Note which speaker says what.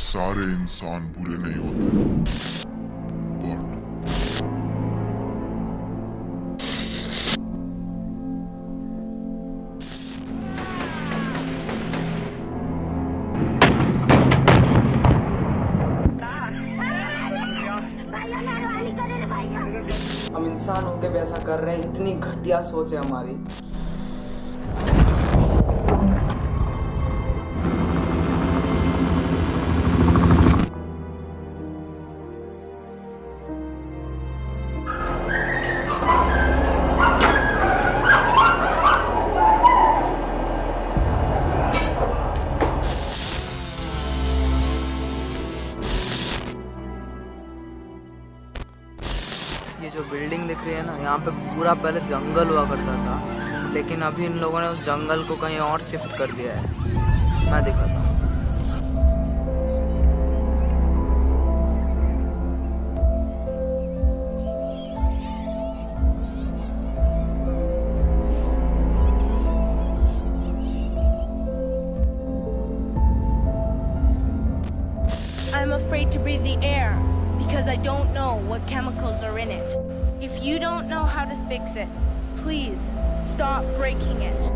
Speaker 1: सारे इंसान बुरे नहीं होते, बट
Speaker 2: हम इंसान होके भी ऐसा कर रहे हैं, इतनी घटिया सोच है हमारी। ये जो बिल्डिंग दिख रही है ना, यहाँ पे पूरा पहले जंगल हुआ करता था, लेकिन अभी इन लोगों ने उस जंगल को कहीं और शिफ्ट कर दिया है। मैं दिखाता हूँ।
Speaker 3: I'm afraid to breathe the air because I don't know what chemicals are in it. If you don't know how to fix it, please stop breaking it.